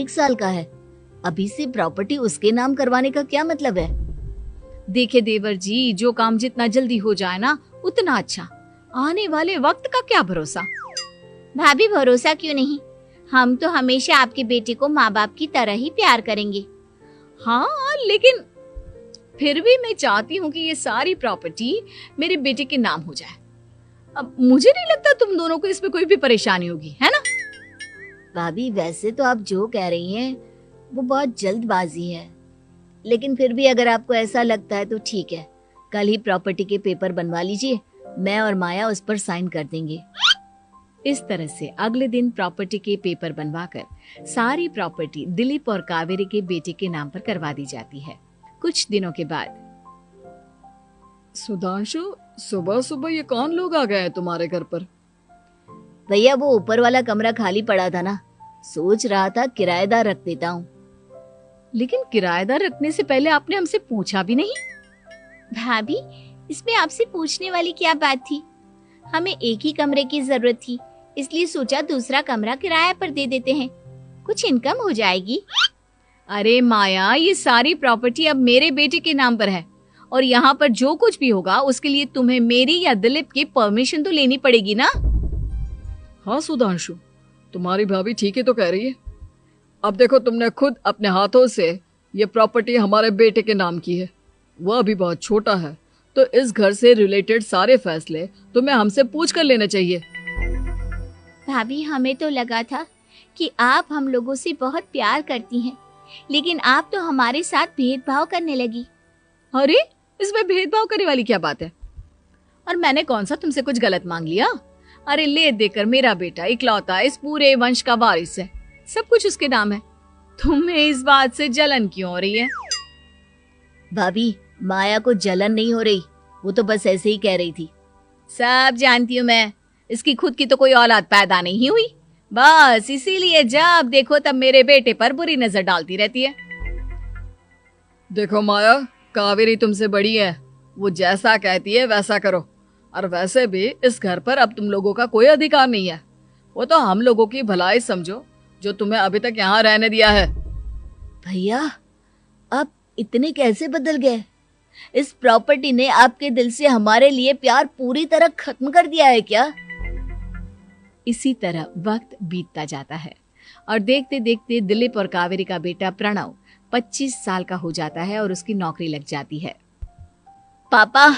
1 साल का है, अभी से प्रॉपर्टी उसके नाम करवाने का क्या मतलब है? देखे देवर जी, जो काम जितना जल्दी हो जाए ना उतना अच्छा। आने वाले वक्त का क्या भरोसा। भाभी भरोसा क्यों नहीं, हम तो हमेशा आपके बेटे को माँ बाप की तरह ही प्यार करेंगे। हाँ, लेकिन फिर भी मैं चाहती हूँ कि ये सारी प्रॉपर्टी मेरे बेटे के नाम हो जाए। अब मुझे नहीं लगता तुम दोनों को इसमें कोई भी परेशानी होगी, है ना? भाभी वैसे तो आप जो कह रही हैं वो बहुत जल्दबाजी है, लेकिन फिर भी अगर आपको ऐसा लगता है तो ठीक है, कल ही प्रॉपर्टी के पेपर बनवा लीजिए, मैं और माया उस पर साइन कर देंगे। इस तरह से अगले दिन प्रॉपर्टी के पेपर बनवाकर सारी प्रॉपर्टी दिलीप और कावेरी के बेटे के नाम पर करवा दी जाती है। कुछ दिनों के बाद, सुधांशु, सुबह सुबह ये कौन लोग आ गए हैं तुम्हारे घर पर? भैया वो ऊपर वाला कमरा खाली पड़ा था ना, सोच रहा था किराएदार रख देता हूँ। लेकिन किराएदार रखने से पहले आपने हमसे पूछा भी नहीं। भाभी इसमें आपसे पूछने वाली क्या बात थी, हमें एक ही कमरे की जरूरत थी, इसलिए सोचा दूसरा कमरा किराए पर दे देते हैं, कुछ इनकम हो जाएगी। अरे माया, ये सारी प्रॉपर्टी अब मेरे बेटे के नाम पर है और यहाँ पर जो कुछ भी होगा उसके लिए तुम्हें मेरी या दिलीप की परमिशन तो लेनी पड़ेगी ना। हाँ सुधांशु, तुम्हारी भाभी ठीक ही तो कह रही है। अब देखो, तुमने खुद अपने हाथों से ये प्रॉपर्टी हमारे बेटे के नाम की है, वह अभी बहुत छोटा है, तो इस घर से रिलेटेड सारे फैसले तुम्हें हमसे पूछ कर लेने चाहिए। भाभी हमें तो लगा था कि आप हम लोगों से बहुत प्यार करती हैं, लेकिन आप तो हमारे साथ भेदभाव करने लगी। अरे, इसमें भेदभाव करने वाली क्या बात है? और मैंने कौन सा तुमसे कुछ गलत मांग लिया? अरे ले देकर मेरा बेटा इकलौता इस पूरे वंश का वारिस है, सब कुछ उसके नाम है। तुम्हें इस बात से जलन क्यों हो रही है? भाभी माया को जलन नहीं हो रही, वो तो बस ऐसे ही कह रही थी। सब जानती हूँ मैं, इसकी खुद की तो कोई औलाद पैदा नहीं हुई, बस इसीलिए जब देखो तब मेरे बेटे पर बुरी नजर डालती रहती है। देखो माया, कावेरी तुमसे बड़ी है, वो जैसा कहती है वैसा करो। और वैसे भी इस घर पर अब तुम लोगों का कोई अधिकार नहीं है, वो तो हम लोगों की भलाई समझो जो तुम्हें अभी तक यहाँ रहने दिया है। भैया आप इतने कैसे बदल गए? इस प्रॉपर्टी ने आपके दिल से हमारे लिए प्यार पूरी तरह खत्म कर दिया है क्या? इसी तरह वक्त बीतता जाता है और देखते देखते दिलीप और कावेरी का बेटा प्रणव 25 साल का हो जाता है और उसकी नौकरी लग जाती है। पापा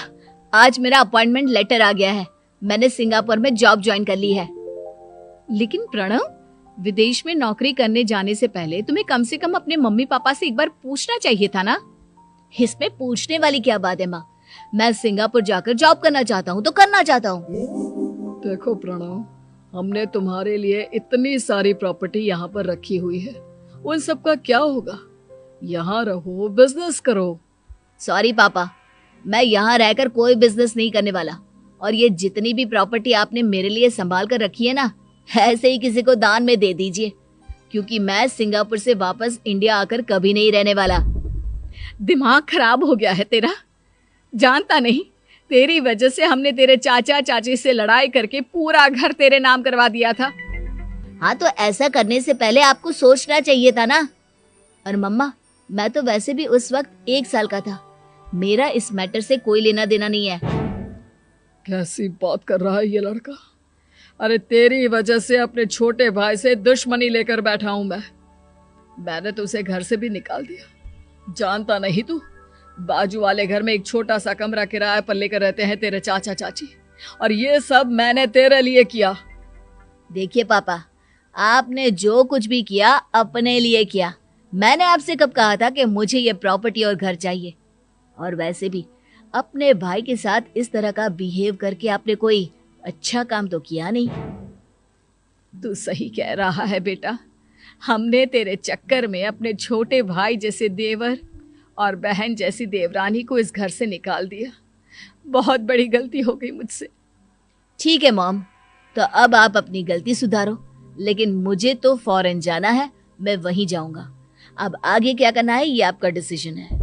आज मेरा अपॉइंटमेंट लेटर आ गया है, मैंने सिंगापुर में जॉब ज्वाइन कर ली है। लेकिन प्रणव, विदेश में नौकरी करने जाने से पहले तुम्हें कम से कम अपने मम्मी पापा से एक बार पूछना चाहिए था ना। इसमें पूछने वाली क्या बात है माँ, मैं सिंगापुर जाकर जॉब करना चाहता हूँ तो करना चाहता हूँ। देखो प्रणव, हमने तुम्हारे लिए इतनी सारी प्रॉपर्टी यहाँ पर रखी हुई है, उन सब का क्या होगा? यहाँ रहो, बिजनेस करो। सॉरी पापा, मैं यहाँ रहकर कोई बिजनेस नहीं करने वाला, और ये जितनी भी प्रॉपर्टी आपने मेरे लिए संभाल कर रखी है ना, ऐसे ही किसी को दान में दे दीजिए, क्योंकि मैं सिंगापुर से वापस इंडिया आकर कभी नहीं रहने वाला। दिमाग खराब हो गया है तेरा, जानता नहीं तेरी वजह से हमने तेरे चाचा चाची से लड़ाई करके पूरा घर तेरे नाम करवा दिया था। हाँ तो ऐसा करने से पहले आपको सोचना चाहिए था ना। और मम्मा, मैं तो वैसे भी उस वक्त 1 साल का था, मेरा इस मैटर से कोई लेना देना नहीं है। कैसी बात कर रहा है ये लड़का? अरे तेरी वजह से अपने छोटे भाई से दुश्मनी लेकर बैठा हूं मैंने तो उसे घर से भी निकाल दिया। जानता नहीं तू, बाजू वाले घर में एक छोटा सा कमरा किराए पर लेकर रहते हैं तेरे चाचा चाची, और ये सब मैंने तेरे लिए किया। देखिए पापा, आपने जो कुछ भी किया अपने लिए किया, मैंने आपसे कब कहा था कि मुझे ये प्रॉपर्टी और घर चाहिए? और वैसे भी अपने भाई के साथ इस तरह का बिहेव करके आपने कोई अच्छा काम तो किया नहीं। तू सही कह रहा है बेटा, हमने तेरे चक्कर में अपने छोटे भाई जैसे देवर और बहन जैसी देवरानी को इस घर से निकाल दिया। बहुत बड़ी गलती हो गई मुझसे। ठीक है मॉम, तो अब आप अपनी गलती सुधारो, लेकिन मुझे तो फौरन जाना है, मैं वहीं जाऊंगा। अब आगे क्या करना है ये आपका डिसीजन है।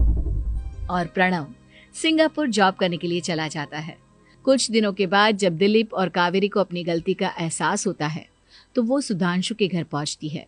और प्रणव सिंगापुर जॉब करने के लिए चला जाता है। कुछ दिनों के बाद जब दिलीप और कावेरी को अपनी गलती का एहसास होता है तो वो सुधांशु के घर पहुंचती है।